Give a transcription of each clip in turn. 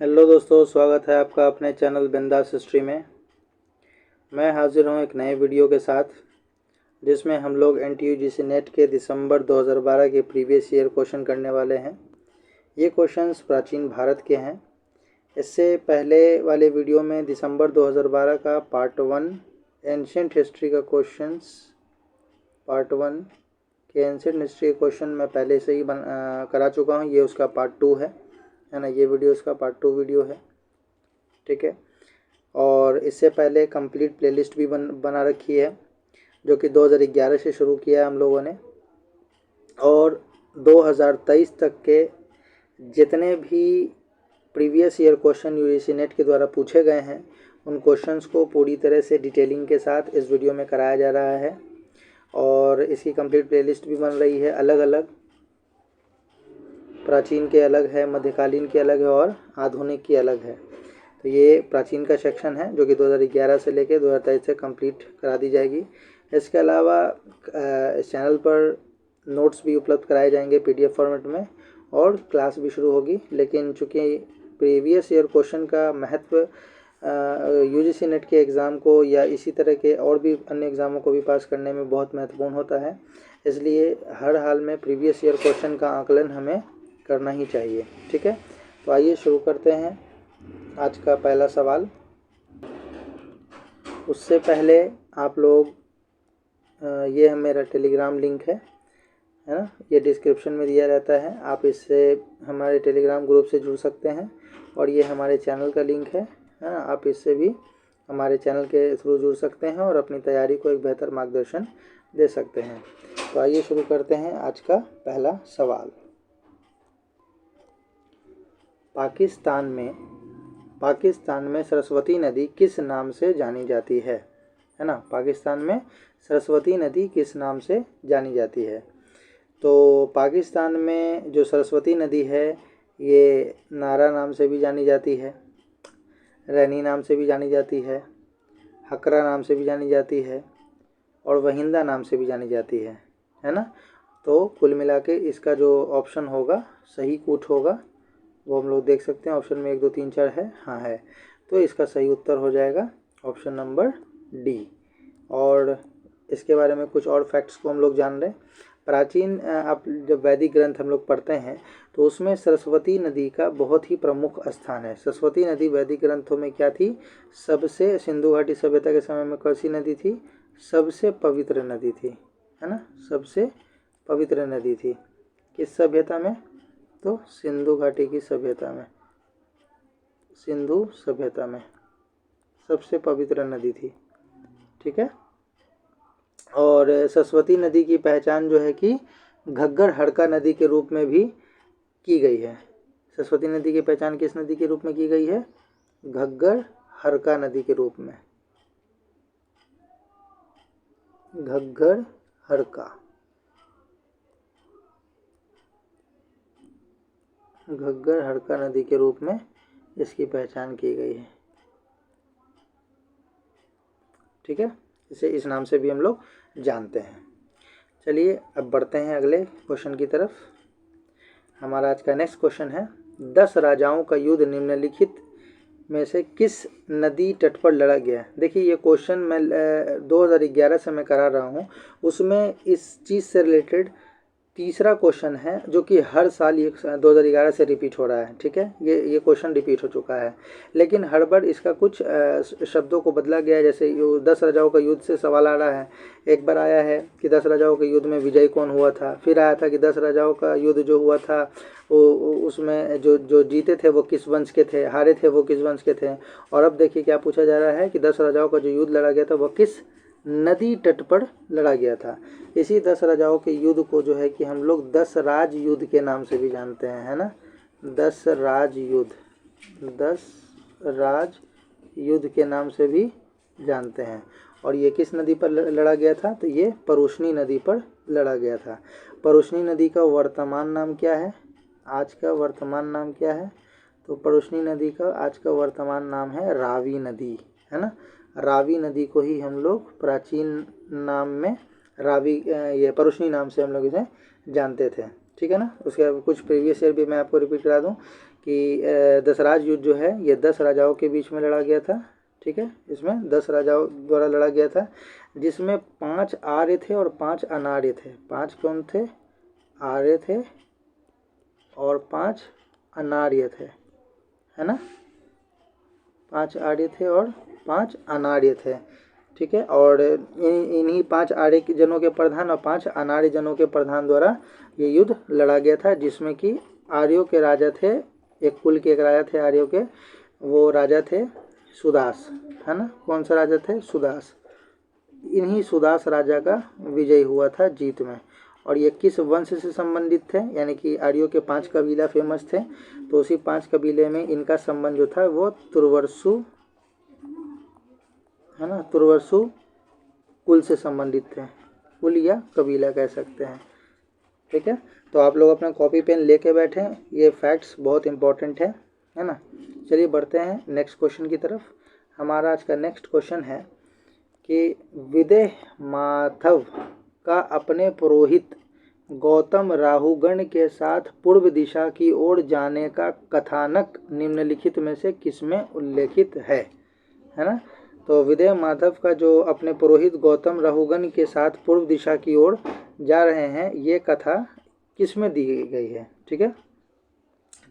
Hello दोस्तों, स्वागत है आपका अपने चैनल बिंदास हिस्ट्री में। मैं हाजिर हूं एक नए वीडियो के साथ जिसमें हम लोग NTUGC नेट के दिसंबर 2012 के प्रीवियस ईयर क्वेश्चन करने वाले हैं। ये क्वेश्चंस प्राचीन भारत के हैं। इससे पहले वाले वीडियो में दिसंबर 2012 का पार्ट 1 एंशिएंट हिस्ट्री का क्वेश्चंस, पार्ट 1 के एंशिएंट हिस्ट्री के क्वेश्चन मैं पहले से ही करा चुका हूँ। ये उसका पार्ट 2 है ना। ये वीडियो उसका पार्ट 2 वीडियो है, ठीक है। और इससे पहले कंप्लीट प्लेलिस्ट भी बना रखी है जो कि 2011 से शुरू किया है हम लोगों ने, और 2023 तक के जितने भी previous year question UGC net के द्वारा पूछे गए हैं उन क्वेश्चंस को पूरी तरह से डिटेलिंग के साथ इस वीडियो में कराया जा रहा है। और इसकी कंप्लीट प्लेलिस्ट भी बन रही है, अलग अलग, प्राचीन के अलग है, मध्यकालीन के अलग है और आधुनिक की अलग है। तो ये प्राचीन का सेक्शन है जो कि 2011 से लेकर 2023 से कंप्लीट करा दी जाएगी। इसके अलावा इस चैनल पर नोट्स भी उपलब्ध कराए जाएंगे PDF फॉर्मेट में, और क्लास भी शुरू होगी। लेकिन चूँकि प्रीवियस ईयर क्वेश्चन का महत्व UGC नेट के एग्ज़ाम को या इसी तरह के और भी अन्य एग्ज़ामों को भी पास करने में बहुत महत्वपूर्ण होता है, इसलिए हर हाल में प्रीवियस ईयर क्वेश्चन का आकलन हमें करना ही चाहिए, ठीक है। तो आइए शुरू करते हैं आज का पहला सवाल। उससे पहले आप लोग ये है मेरा टेलीग्राम लिंक है ना, ये डिस्क्रिप्शन में दिया रहता है। आप इससे हमारे टेलीग्राम ग्रुप से जुड़ सकते हैं, और ये हमारे चैनल का लिंक है ना। आप इससे भी हमारे चैनल के थ्रू जुड़ सकते हैं और अपनी तैयारी को एक बेहतर मार्गदर्शन दे सकते हैं। तो आइए शुरू करते हैं आज का पहला सवाल। पाकिस्तान में सरस्वती नदी किस नाम से जानी जाती है ना। पाकिस्तान में सरस्वती नदी किस नाम से जानी जाती है। तो पाकिस्तान में जो सरस्वती नदी है ये नारा नाम से भी जानी जाती है, रैनी नाम से भी जानी जाती है, हकरा नाम से भी जानी जाती है, और वहिंदा नाम से भी जानी जाती है ना। तो कुल मिला के इसका जो ऑप्शन होगा सही कूट होगा वो हम लोग देख सकते हैं। ऑप्शन में 1 2 3 4 है, हाँ है। तो इसका सही उत्तर हो जाएगा ऑप्शन नंबर D। और इसके बारे में कुछ और फैक्ट्स को हम लोग जान रहे हैं। प्राचीन आप जब वैदिक ग्रंथ हम लोग पढ़ते हैं तो उसमें सरस्वती नदी का बहुत ही प्रमुख स्थान है। सरस्वती नदी वैदिक ग्रंथों में क्या थी, सबसे, सिंधु घाटी सभ्यता के समय में कौन सी नदी थी, सबसे पवित्र नदी थी, है ना। सबसे पवित्र नदी थी किस सभ्यता में, तो सिंधु घाटी की सभ्यता में, सिंधु सभ्यता में सबसे पवित्र नदी थी, ठीक है। और सरस्वती नदी की पहचान जो है कि घग्गर हड़का नदी के रूप में भी की गई है। सरस्वती नदी की पहचान किस नदी के रूप में की गई है, घग्गर हड़का नदी के रूप में, घग्गर हड़का, घग्गर हड़का नदी के रूप में इसकी पहचान की गई है, ठीक है। इसे इस नाम से भी हम लोग जानते हैं। चलिए अब बढ़ते हैं अगले क्वेश्चन की तरफ। हमारा आज का नेक्स्ट क्वेश्चन है, 10 राजाओं का युद्ध निम्नलिखित में से किस नदी तट पर लड़ा गया। देखिए ये क्वेश्चन मैं 2011 से मैं करा रहा हूँ, उसमें इस चीज़ से रिलेटेड तीसरा क्वेश्चन है जो कि हर साल ये 2011 से रिपीट हो रहा है, ठीक है। ये क्वेश्चन रिपीट हो चुका है, लेकिन हर बार इसका कुछ शब्दों को बदला गया है। जैसे 10 राजाओं का युद्ध से सवाल आ रहा है। एक बार आया है कि 10 राजाओं के युद्ध में विजय कौन हुआ था, फिर आया था कि 10 राजाओं का युद्ध जो हुआ था वो उसमें जो जीते थे वो किस वंश के थे, हारे थे वो किस वंश के थे। और अब देखिए क्या पूछा जा रहा है कि 10 राजाओं का जो युद्ध लड़ा गया था वो किस नदी तट पर लड़ा गया था। इसी 10 राजाओं के युद्ध को जो है कि हम लोग 10 राज युद्ध के नाम से भी जानते हैं, है ना। 10 राज युद्ध, 10 राज युद्ध के नाम से भी जानते हैं। और ये किस नदी पर लड़ा गया था, तो ये परुष्णी नदी पर लड़ा गया था। परुष्णी नदी का वर्तमान नाम क्या है, आज का वर्तमान नाम क्या है, तो परुष्णी नदी का आज का वर्तमान नाम है रावी नदी, है ना। रावी नदी को ही हम लोग प्राचीन नाम में रावी, ये परुष्णी नाम से हम लोग इसे जानते थे, ठीक है ना। उसके कुछ प्रीवियस ईयर भी मैं आपको रिपीट करा दूं कि दशराज युद्ध जो है ये 10 राजाओं के बीच में लड़ा गया था। ठीक है, इसमें 10 राजाओं द्वारा लड़ा गया था, जिसमें 5 आर्य थे और 5 अनार्य थे। 5 कौन थे? आर्य थे और 5 अनार्य थे, है ना। 5 आर्य थे और 5 अनार्य थे। ठीक है, और इन्हीं 5 आर्य जनों के प्रधान और 5 अनार्य जनों के प्रधान द्वारा ये युद्ध लड़ा गया था, जिसमें कि आर्यों के राजा थे, एक कुल के एक राजा थे आर्यों के, वो राजा थे सुदास, है ना। कौन सा राजा थे? सुदास। इन्हीं सुदास राजा का विजय हुआ था जीत में। और ये किस वंश से संबंधित थे? यानी कि आर्यों के 5 कबीला फेमस थे, तो उसी 5 कबीले में इनका संबंध जो था वो तुर्वसु, है ना, तुर्वसु कुल से संबंधित थे। कुल या कबीला कह सकते हैं। ठीक है, तो आप लोग अपना कॉपी पेन लेके बैठें, ये फैक्ट्स बहुत इंपॉर्टेंट है ना। चलिए बढ़ते हैं नेक्स्ट क्वेश्चन की तरफ। हमारा आज का नेक्स्ट क्वेश्चन है कि विदेह माधव का अपने पुरोहित गौतम राहुगण के साथ पूर्व दिशा की ओर जाने का कथानक निम्नलिखित में से किसमें उल्लेखित है ना। तो विदेह माधव का जो अपने पुरोहित गौतम राहुगण के साथ पूर्व दिशा की ओर जा रहे हैं, ये कथा किसमें दी गई है? ठीक है,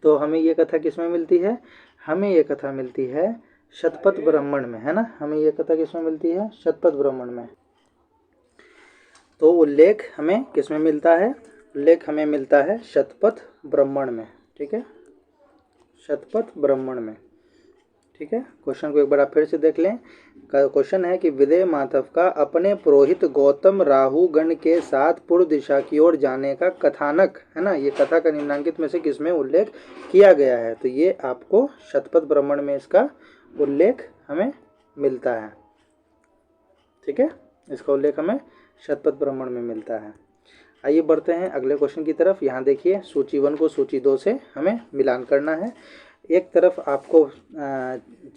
तो हमें ये कथा किसमें मिलती है? हमें ये कथा मिलती है शतपथ ब्राह्मण में, है ना। हमें ये कथा किसमें मिलती है? शतपथ ब्राह्मण में। तो उल्लेख हमें किसमें मिलता है? उल्लेख हमें मिलता है शतपथ ब्राह्मण में। ठीक है, शतपथ ब्राह्मण में। ठीक है, क्वेश्चन को एक बार आप फिर से देख लें। क्वेश्चन है कि विदेह माधव का अपने पुरोहित गौतम राहुगण के साथ पूर्व दिशा की ओर जाने का कथानक, है ना, ये कथा का निम्नलिखित में से किसमें उल्लेख किया गया है? तो ये आपको शतपथ ब्राह्मण में इसका उल्लेख हमें मिलता है। ठीक है, इसका उल्लेख हमें शतपथ ब्राह्मण में मिलता है। आइए बढ़ते हैं अगले क्वेश्चन की तरफ। यहाँ देखिए, सूची 1 को सूची 2 से हमें मिलान करना है। एक तरफ आपको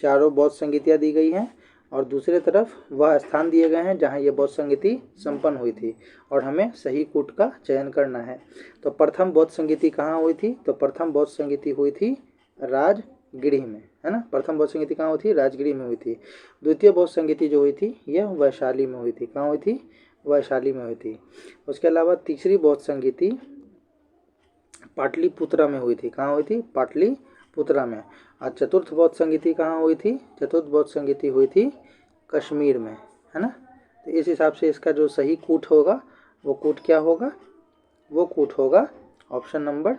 चारों बौद्ध संगीतियाँ दी गई हैं और दूसरे तरफ वह स्थान दिए गए हैं जहाँ ये बौद्ध संगीति संपन्न हुई थी, और हमें सही कूट का चयन करना है। तो प्रथम बौद्ध संगीति कहाँ हुई थी? तो प्रथम बौद्ध संगीति हुई थी राजगृह में, है ना। प्रथम बौद्ध संगीति कहाँ हुई थी? राजगृह में हुई थी। द्वितीय बौद्ध संगीति जो हुई थी यह वैशाली में हुई थी। कहाँ हुई थी? वैशाली में हुई थी। उसके अलावा तीसरी बौद्ध संगीति पाटलिपुत्रा में हुई थी। कहाँ हुई थी? पाटलिपुत्रा में। और चतुर्थ बौद्ध संगीति कहाँ हुई थी? चतुर्थ बौद्ध संगीति हुई थी कश्मीर में, है ना। तो इस हिसाब से इसका जो सही कूट होगा वो कूट क्या होगा? वो कूट होगा ऑप्शन नंबर,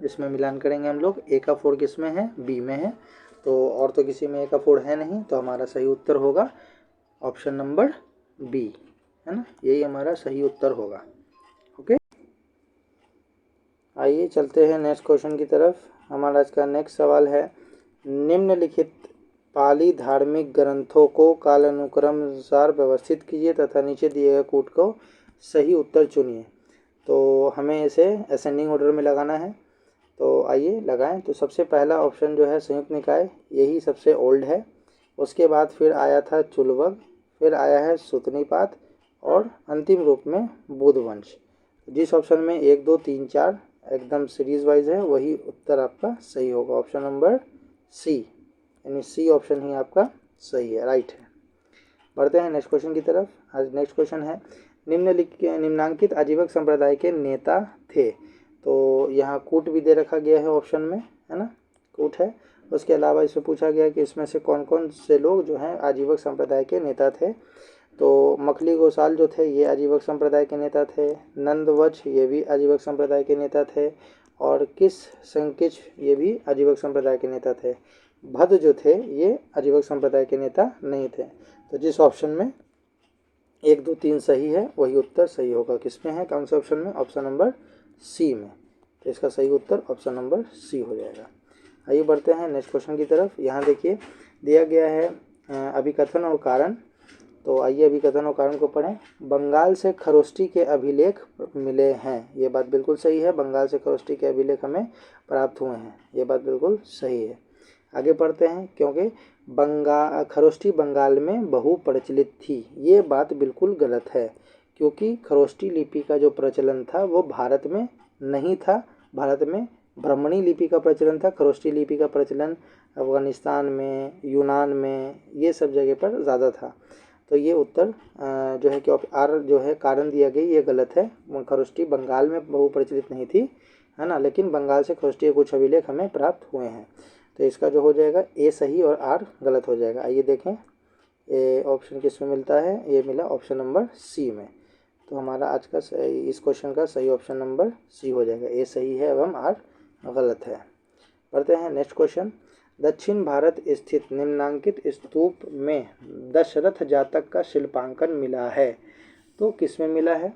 इसमें मिलान करेंगे हम लोग। ए का 4 किस में है? बी में है। तो और तो किसी में ए का 4 है नहीं, तो हमारा सही उत्तर होगा ऑप्शन नंबर बी, है ना। यही हमारा सही उत्तर होगा। ओके, आइए चलते हैं नेक्स्ट क्वेश्चन की तरफ। हमारा आज का नेक्स्ट सवाल है, निम्नलिखित पाली धार्मिक ग्रंथों को कालानुक्रम अनुसार व्यवस्थित कीजिए तथा नीचे दिए गए कूट को सही उत्तर चुनिए। तो हमें इसे असेंडिंग ऑर्डर में लगाना है। तो आइए लगाएं। तो सबसे पहला ऑप्शन जो है संयुक्त निकाय, यही सबसे ओल्ड है। उसके बाद फिर आया था चुलवग, फिर आया है सुतनीपात, और अंतिम रूप में बुद्धवंश। जिस ऑप्शन में 1, 2, 3, 4 एकदम सीरीज वाइज है, वही उत्तर आपका सही होगा। ऑप्शन नंबर सी, यानी सी ऑप्शन ही आपका सही है, राइट है। बढ़ते हैं नेक्स्ट क्वेश्चन की तरफ। आज नेक्स्ट क्वेश्चन है, निम्नांकित आजीवक संप्रदाय के नेता थे। तो यहाँ कूट भी दे रखा गया है ऑप्शन में, है ना, कूट है। उसके अलावा इसमें पूछा गया कि इसमें से कौन कौन से लोग जो हैं आजीवक संप्रदाय के नेता थे। तो मखली गोसाल जो थे ये आजीवक संप्रदाय के नेता थे। नंदवच ये भी आजीवक संप्रदाय के नेता थे। और किस संकिच ये भी आजीवक संप्रदाय के नेता थे। भद्द जो थे ये आजीवक संप्रदाय के नेता नहीं थे। तो जिस ऑप्शन में 1, 2, 3 सही है वही उत्तर सही होगा। किसमें है? कौन से ऑप्शन में? ऑप्शन नंबर सी में। तो इसका सही उत्तर ऑप्शन नंबर सी हो जाएगा। आइए बढ़ते हैं नेक्स्ट क्वेश्चन की तरफ। यहाँ देखिए दिया गया है अभिकथन और कारण। तो आइए अभिकथन और कारण को पढ़ें। बंगाल से खरोष्टी के अभिलेख मिले हैं, ये बात बिल्कुल सही है। बंगाल से खरोष्टी के अभिलेख हमें प्राप्त हुए हैं, ये बात बिल्कुल सही है। आगे पढ़ते हैं, क्योंकि खरोष्टी बंगाल में बहु प्रचलित थी, ये बात बिल्कुल गलत है। क्योंकि खरोष्टी लिपि का जो प्रचलन था वो भारत में नहीं था। भारत में ब्राह्मणी लिपि का प्रचलन था। खरोष्टी लिपि का प्रचलन अफ़गानिस्तान में, यूनान में, ये सब जगह पर ज़्यादा था। तो ये उत्तर जो है कि आर जो है कारण दिया गई ये गलत है। खरोष्टी बंगाल में बहु प्रचलित नहीं थी, है ना, लेकिन बंगाल से खरोष्टी के कुछ अभिलेख हमें प्राप्त हुए हैं। तो इसका जो हो जाएगा ए सही और आर गलत हो जाएगा। आइए देखें ए ऑप्शन किस में मिलता है। ये मिला ऑप्शन नंबर सी में। तो हमारा आज का इस क्वेश्चन का सही ऑप्शन नंबर सी हो जाएगा। ए सही है एवं आर गलत है। पढ़ते हैं नेक्स्ट क्वेश्चन। दक्षिण भारत स्थित निम्नांकित स्तूप में दशरथ जातक का शिल्पांकन मिला है। तो किस में मिला है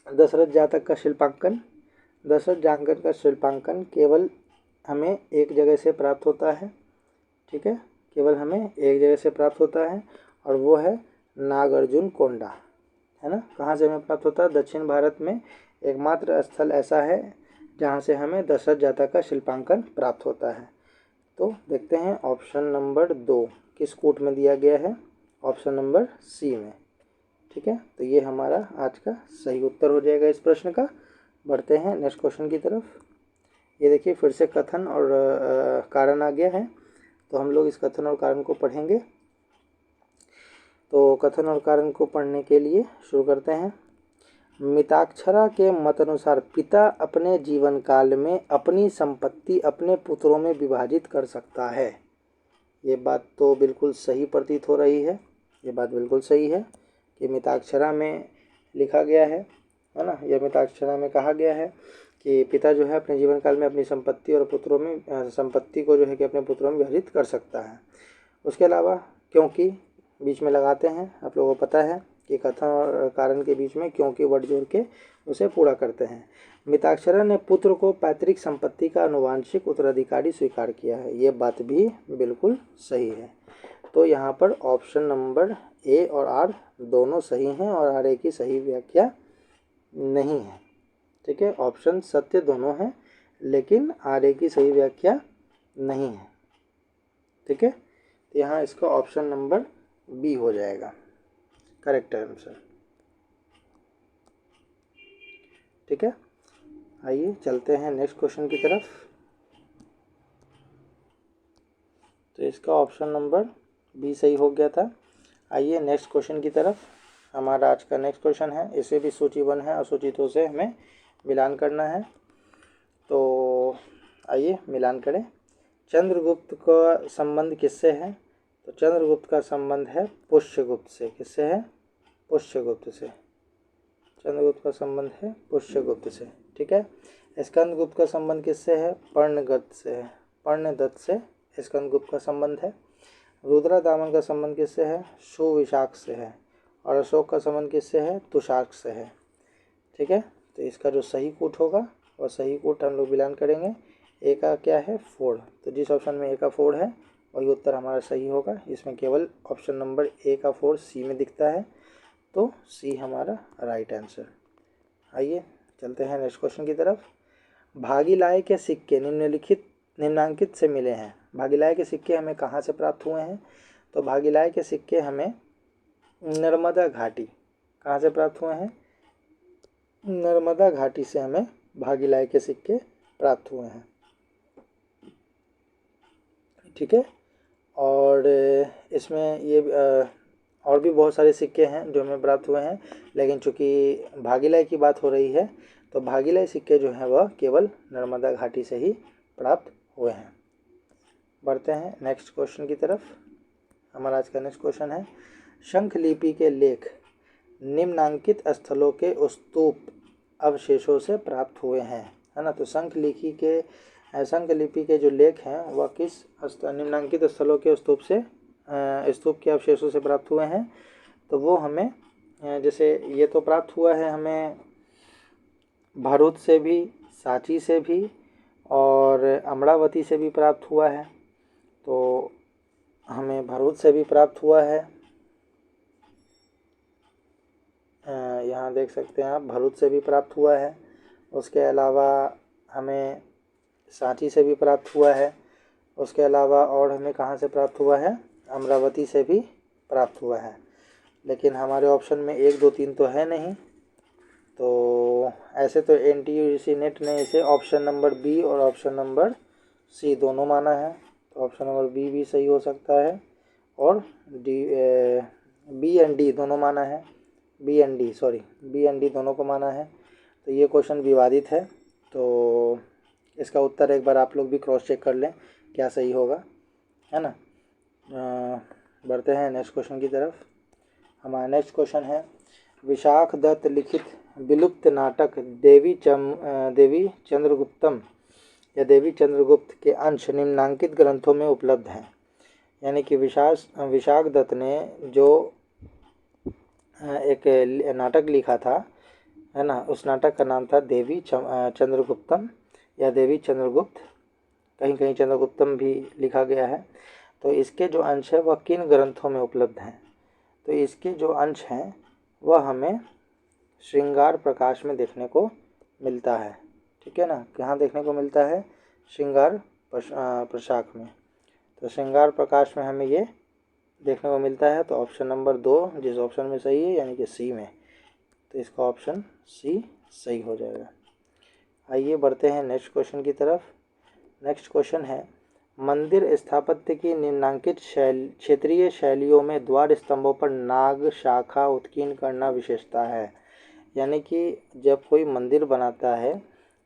दशरथ जातक का शिल्पांकन? दशरथ जातक का शिल्पांकन केवल हमें एक जगह से प्राप्त होता है। ठीक है, केवल हमें एक जगह से प्राप्त होता है और वो है नागार्जुन कोंडा, है ना। कहाँ से हमें प्राप्त होता है? दक्षिण भारत में एकमात्र स्थल ऐसा है जहाँ से हमें दशरथ जातक का शिल्पांकन प्राप्त होता है। तो देखते हैं ऑप्शन नंबर 2 किस कूट में दिया गया है? ऑप्शन नंबर सी में। ठीक है, तो ये हमारा आज का सही उत्तर हो जाएगा इस प्रश्न का। बढ़ते हैं नेक्स्ट क्वेश्चन की तरफ। ये देखिए फिर से कथन और कारण आ गया है, तो हम लोग इस कथन और कारण को पढ़ेंगे। तो कथन और कारण को पढ़ने के लिए शुरू करते हैं। मिताक्षरा के मत अनुसार पिता अपने जीवन काल में अपनी संपत्ति अपने पुत्रों में विभाजित कर सकता है। ये बात तो बिल्कुल सही प्रतीत हो रही है। ये बात बिल्कुल सही है कि मिताक्षरा में लिखा गया है ना। यह मिताक्षरा में कहा गया है कि पिता जो है अपने जीवन काल में अपनी संपत्ति और पुत्रों में संपत्ति को जो है कि अपने पुत्रों में विभाजित कर सकता है। उसके अलावा क्योंकि बीच में लगाते हैं, आप लोगों को पता है कि कथन और कारण के बीच में क्योंकि वर्ड जोड़ के उसे पूरा करते हैं। मिताक्षरा ने पुत्र को पैतृक संपत्ति का आनुवांशिक उत्तराधिकारी स्वीकार किया है। ये बात भी बिल्कुल सही है। तो यहाँ पर ऑप्शन नंबर ए और आर दोनों सही हैं और आर ए की सही व्याख्या नहीं है। ठीक है, ऑप्शन सत्य दोनों हैं लेकिन आर ए की सही व्याख्या नहीं है। ठीक है, तो यहाँ इसका ऑप्शन नंबर बी हो जाएगा करेक्ट आंसर। ठीक है, आइए चलते हैं नेक्स्ट क्वेश्चन की तरफ। तो इसका ऑप्शन नंबर बी सही हो गया था। आइए नेक्स्ट क्वेश्चन की तरफ। हमारा आज का नेक्स्ट क्वेश्चन है, इसे भी सूची 1 है और सूची 2 से हमें मिलान करना है। तो आइए मिलान करें। चंद्रगुप्त का संबंध किससे है? तो चंद्रगुप्त का संबंध है पुष्यगुप्त से। किससे है? पुष्यगुप्त से। चंद्रगुप्त का संबंध है पुष्यगुप्त से। ठीक है, स्कंदगुप्त का संबंध किससे है? पर्णदत्त से है। पर्णदत्त से स्कंदगुप्त का संबंध है। रुद्रदामन का संबंध किससे है? सुविशाख से है। और अशोक का संबंध किससे है? तुषार्क से है। ठीक है, तो इसका जो सही कूट होगा और सही कूट हम लोग मिलान करेंगे। ए का क्या है? फोड़। तो जिस ऑप्शन में ए का फोड़ है वही उत्तर हमारा सही होगा। इसमें केवल ऑप्शन नंबर ए का फोड़ सी में दिखता है, तो सी हमारा राइट आंसर। आइए चलते हैं नेक्स्ट क्वेश्चन की तरफ। भागीलाय के सिक्के निम्नांकित से मिले हैं। भागीलाय के सिक्के हमें कहाँ से प्राप्त हुए हैं? तो भागीलाय के सिक्के हमें नर्मदा घाटी, कहाँ से प्राप्त हुए हैं? नर्मदा घाटी से हमें भागीलाय के सिक्के प्राप्त हुए हैं। ठीक है, और इसमें ये और भी बहुत सारे सिक्के हैं जो हमें प्राप्त हुए हैं, लेकिन चूँकि भागीलाय की बात हो रही है तो भागीलाय सिक्के जो हैं वह केवल नर्मदा घाटी से ही प्राप्त हुए हैं। बढ़ते हैं नेक्स्ट क्वेश्चन की तरफ। हमारा आज का नेक्स्ट क्वेश्चन है, शंख लिपि के लेख निम्नांकित स्थलों के स्तूप अवशेषों से प्राप्त हुए हैं, है ना। तो शंख लिपि के जो लेख हैं वह किस निम्नांकित स्थलों के स्तूप के अवशेषों से प्राप्त हुए हैं? तो वो हमें जैसे ये तो प्राप्त हुआ है हमें भरूच से भी, सांची से भी और अमरावती से भी प्राप्त हुआ है। तो हमें भरूच से भी प्राप्त हुआ है, यहाँ देख सकते हैं आप, भरूच से भी प्राप्त हुआ है। उसके अलावा हमें सांची से भी प्राप्त हुआ है। उसके अलावा और हमें कहाँ से प्राप्त हुआ है? अमरावती से भी प्राप्त हुआ है। लेकिन हमारे ऑप्शन में 1 2 3 तो है नहीं। तो ऐसे तो NTUGC नेट ने इसे ऑप्शन नंबर बी और ऑप्शन नंबर सी दोनों माना है, तो ऑप्शन नंबर बी भी सही हो सकता है, और बी एंड डी दोनों माना है, बी एंड डी दोनों को माना है। तो ये क्वेश्चन विवादित है, तो इसका उत्तर एक बार आप लोग भी क्रॉस चेक कर लें क्या सही होगा, है ना। बढ़ते हैं नेक्स्ट क्वेश्चन की तरफ। हमारा नेक्स्ट क्वेश्चन है, विशाख दत्त लिखित विलुप्त नाटक देवी चंद्रगुप्तम या देवी चंद्रगुप्त के अंश निम्नांकित ग्रंथों में उपलब्ध हैं। यानी कि विशाख दत्त ने जो एक नाटक लिखा था, है ना, उस नाटक का नाम था देवी चंद्रगुप्तम या देवी चंद्रगुप्त, कहीं कहीं चंद्रगुप्तम भी लिखा गया है। तो इसके जो अंश है वह किन ग्रंथों में उपलब्ध हैं? तो इसके जो अंश हैं वह हमें श्रृंगार प्रकाश में देखने को मिलता है, ठीक है ना। कहाँ देखने को मिलता है? श्रृंगार प्रशाख में। तो श्रृंगार प्रकाश में हमें ये देखने को मिलता है। तो ऑप्शन नंबर 2 जिस ऑप्शन में सही है, यानी कि सी में, तो इसका ऑप्शन सी सही हो जाएगा। आइए बढ़ते हैं नेक्स्ट क्वेश्चन की तरफ। नेक्स्ट क्वेश्चन है, मंदिर स्थापत्य की निम्नांकित क्षेत्रीय शैलियों में द्वार स्तंभों पर नाग शाखा उत्कीर्ण करना विशेषता है। यानी कि जब कोई मंदिर बनाता है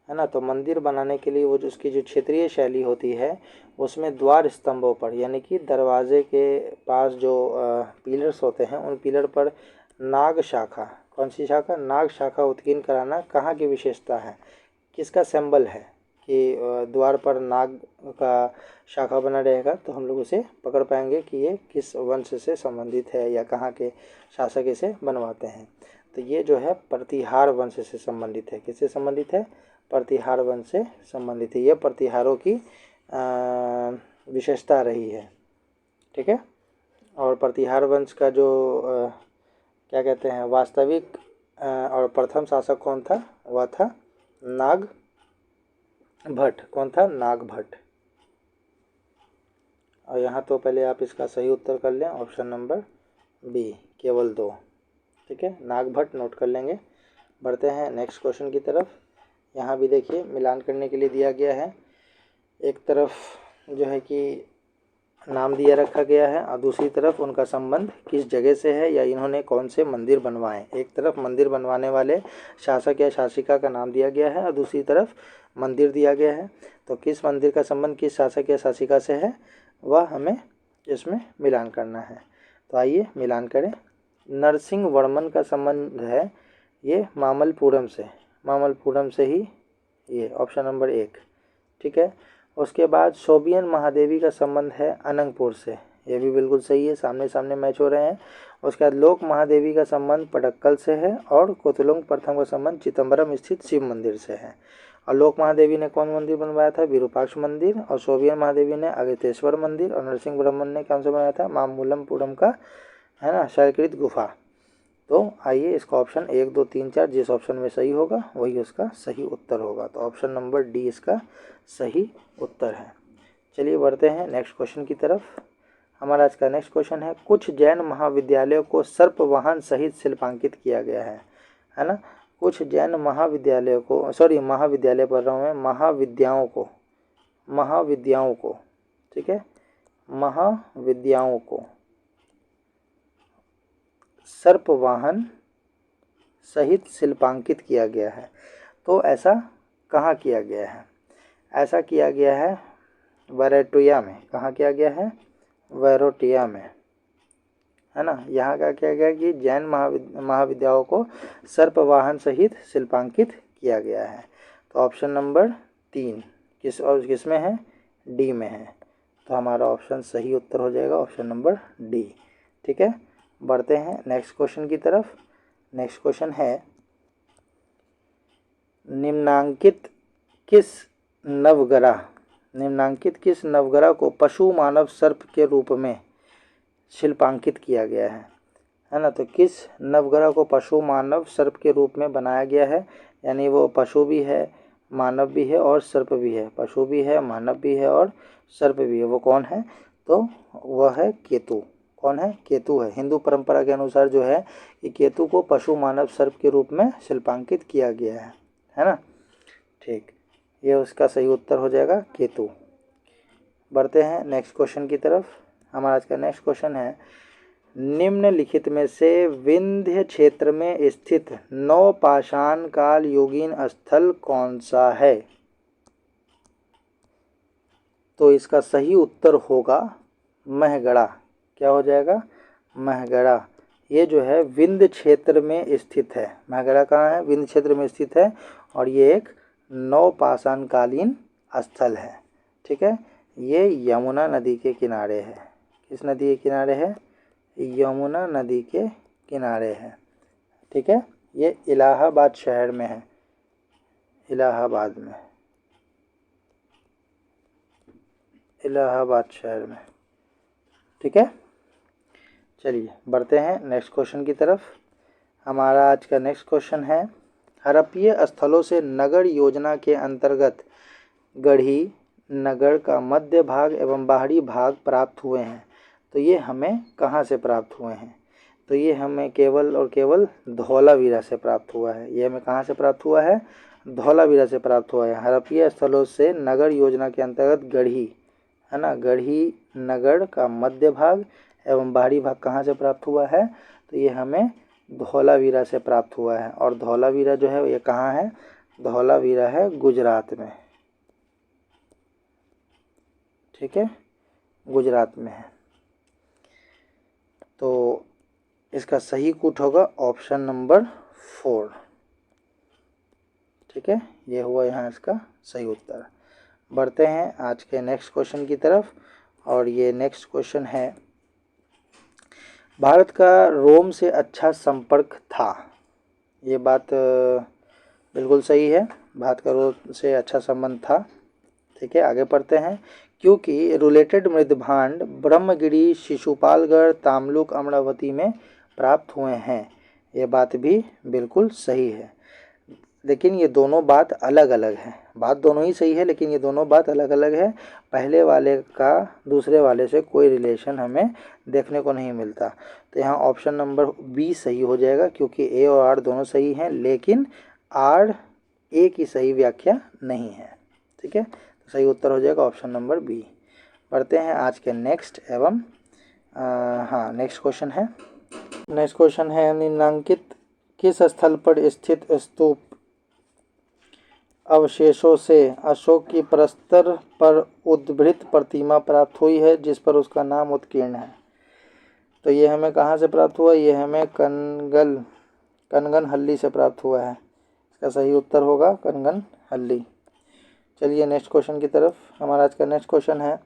ना, तो मंदिर बनाने के लिए वो जो उसकी जो क्षेत्रीय शैली होती है उसमें द्वार स्तंभों पर, यानी कि दरवाजे के पास जो पिलर्स होते हैं उन पिलर पर नाग शाखा, कौन सी शाखा? नाग शाखा उत्कीर्ण कराना कहाँ की विशेषता है, किसका सिंबल है कि द्वार पर नाग का शाखा बना रहेगा, तो हम लोग उसे पकड़ पाएंगे कि ये किस वंश से संबंधित है या कहाँ के शासक इसे बनवाते हैं। तो ये जो है प्रतिहार वंश से संबंधित है। किससे संबंधित है? प्रतिहार वंश से संबंधित है। ये प्रतिहारों की विशेषता रही है, ठीक है। और प्रतिहार वंश का जो क्या कहते हैं, वास्तविक और प्रथम शासक कौन था? वह था नाग भट्ट। कौन था? नाग भट्ट। और यहाँ तो पहले आप इसका सही उत्तर कर लें, ऑप्शन नंबर बी, केवल 2, ठीक है, नाग भट्ट नोट कर लेंगे। बढ़ते हैं नेक्स्ट क्वेश्चन की तरफ। यहाँ भी देखिए मिलान करने के लिए दिया गया है। एक तरफ जो है कि नाम दिया रखा गया है और दूसरी तरफ उनका संबंध किस जगह से है या इन्होंने कौन से मंदिर बनवाए। एक तरफ मंदिर बनवाने वाले शासक या शासिका का नाम दिया गया है और दूसरी तरफ मंदिर दिया गया है। तो किस मंदिर का संबंध किस शासक या शासिका से है वह हमें इसमें मिलान करना है। तो आइए मिलान करें। नरसिंह वर्मन का संबंध है ये मामल्लपुरम से ही, ये ऑप्शन नंबर 1, ठीक है। उसके बाद शोभियन महादेवी का संबंध है अनंगपुर से, ये भी बिल्कुल सही है, सामने सामने मैच हो रहे हैं। उसके बाद लोक महादेवी का संबंध पटक्कल से है और कोतुलुंग प्रथम का संबंध चिदम्बरम स्थित शिव मंदिर से है। और लोक महादेवी ने कौन मंदिर बनवाया था? विरूपाक्ष मंदिर। और शोभियन महादेवी ने अगस्त्येश्वर मंदिर। और नरसिंह वर्मन ने कौन सा बनाया था? मामल्लपुरम का, है ना, शैलकृत गुफा। तो आइए इसका ऑप्शन 1 2 3 4 जिस ऑप्शन में सही होगा वही उसका सही उत्तर होगा। तो ऑप्शन नंबर डी इसका सही उत्तर है। चलिए बढ़ते हैं नेक्स्ट क्वेश्चन की तरफ। हमारा आज का नेक्स्ट क्वेश्चन है, कुछ जैन महाविद्यालयों को सर्पवाहन सहित शिल्पांकित किया गया है ना। कुछ जैन महाविद्यालयों को, महाविद्यालय पढ़ रहा हूँ मैं, महाविद्याओं को, ठीक है, महाविद्याओं को सर्पवाहन सहित शिल्पांकित किया गया है। तो ऐसा कहाँ किया गया है? ऐसा किया गया है वैरोटिया में। कहाँ किया गया है? वैरोटिया में, है ना। यहाँ का किया गया कि जैन महाविद्याओं को सर्पवाहन सहित शिल्पांकित किया गया है। तो ऑप्शन नंबर 3 किस में है? डी में है। तो हमारा ऑप्शन सही उत्तर हो जाएगा ऑप्शन नंबर डी, ठीक है। बढ़ते हैं नेक्स्ट क्वेश्चन की तरफ। नेक्स्ट क्वेश्चन है, निम्नांकित किस नवग्रह को पशु मानव सर्प के रूप में शिल्पांकित किया गया है ना। तो किस नवग्रह को पशु मानव सर्प के रूप में बनाया गया है? यानी वो पशु भी है, मानव भी है और सर्प भी है। पशु भी है, मानव भी है और सर्प भी है। वो कौन है? तो वह है केतु। कौन है? केतु है। हिंदू परंपरा के अनुसार जो है कि केतु को पशु मानव सर्प के रूप में शिल्पांकित किया गया है ना। ठीक, ये उसका सही उत्तर हो जाएगा केतु। बढ़ते हैं नेक्स्ट क्वेश्चन की तरफ। हमारा आज का नेक्स्ट क्वेश्चन है, निम्नलिखित में से विंध्य क्षेत्र में स्थित नवपाषाण काल योगीन स्थल कौन सा है? तो इसका सही उत्तर होगा महगढ़ा। क्या हो जाएगा? महगढ़ा। ये जो है विंध्य क्षेत्र में स्थित है। महगढ़ा कहाँ है? विंध्य क्षेत्र में स्थित है और ये एक नवपाषाण कालीन स्थल है। ठीक है, ये यमुना नदी के किनारे है। किस नदी के किनारे है? यमुना नदी के किनारे है। ठीक है, ये इलाहाबाद शहर में है, इलाहाबाद में, इलाहाबाद शहर में। ठीक है, चलिए बढ़ते हैं नेक्स्ट क्वेश्चन की तरफ। हमारा आज का नेक्स्ट क्वेश्चन है, हड़प्पीय स्थलों से नगर योजना के अंतर्गत गढ़ी नगर का मध्य भाग एवं बाहरी भाग प्राप्त हुए हैं। तो ये हमें कहाँ से प्राप्त हुए हैं? तो ये हमें केवल और केवल धौलावीरा से प्राप्त हुआ है। ये हमें कहाँ से प्राप्त हुआ है? धौलावीरा से प्राप्त हुआ है। हड़प्पीय स्थलों से नगर योजना के अंतर्गत गढ़ी, है ना, गढ़ी नगर का मध्य भाग एवं बाहरी भाग कहाँ से प्राप्त हुआ है? तो ये हमें धौलावीरा से प्राप्त हुआ है। और धौलावीरा जो है ये कहाँ है? धौलावीरा है गुजरात में। ठीक है, गुजरात में है। तो इसका सही कूट होगा ऑप्शन नंबर 4। ठीक है, ये हुआ यहाँ इसका सही उत्तर। बढ़ते हैं आज के नेक्स्ट क्वेश्चन की तरफ और ये नेक्स्ट क्वेश्चन है, भारत का रोम से अच्छा संपर्क था। ये बात बिल्कुल सही है, भारत का रोम से अच्छा संबंध था। ठीक है, आगे पढ़ते हैं, क्योंकि रूलेटेड मृदभांड ब्रह्मगिरी, शिशुपालगढ़, तामलुक, अमरावती में प्राप्त हुए हैं। ये बात भी बिल्कुल सही है, लेकिन ये दोनों बात अलग अलग है। बात दोनों ही सही है लेकिन ये दोनों बात अलग अलग है। पहले वाले का दूसरे वाले से कोई रिलेशन हमें देखने को नहीं मिलता। तो यहाँ ऑप्शन नंबर बी सही हो जाएगा, क्योंकि ए और आर दोनों सही हैं लेकिन आर ए की सही व्याख्या नहीं है। ठीक है, तो सही उत्तर हो जाएगा ऑप्शन नंबर बी। बढ़ते हैं आज के नेक्स्ट नेक्स्ट क्वेश्चन है। नेक्स्ट क्वेश्चन है, निम्नांकित किस स्थल पर स्थित स्तूप अवशेषों से अशोक की प्रस्तर पर उद्भृत प्रतिमा प्राप्त हुई है जिस पर उसका नाम उत्कीर्ण है? तो ये हमें कहाँ से प्राप्त हुआ? ये हमें कनगनहल्ली से प्राप्त हुआ है। इसका सही उत्तर होगा कनगनहल्ली। चलिए नेक्स्ट क्वेश्चन की तरफ। हमारा आज का नेक्स्ट क्वेश्चन है,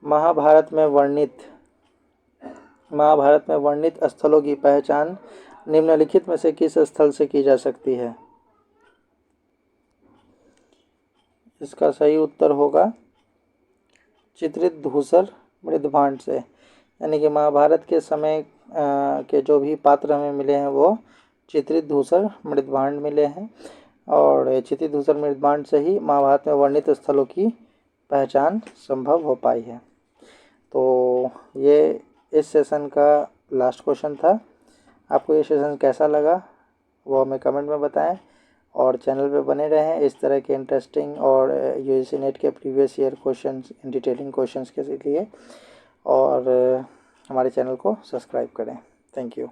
महाभारत में वर्णित स्थलों की पहचान निम्नलिखित में से किस स्थल से की जा सकती है? इसका सही उत्तर होगा चित्रित धूसर मृदभांड से। यानी कि महाभारत के समय के जो भी पात्र हमें मिले हैं वो चित्रित धूसर मृदभांड मिले हैं और चित्रित धूसर मृदभांड से ही महाभारत में वर्णित स्थलों की पहचान संभव हो पाई है। तो ये इस सेशन का लास्ट क्वेश्चन था। आपको ये सेशन कैसा लगा वो हमें कमेंट में बताएं और चैनल पे बने रहें इस तरह के इंटरेस्टिंग और यूजीसी नेट के previous year questions, detailing questions के लिए, और हमारे चैनल को सब्सक्राइब करें। Thank you.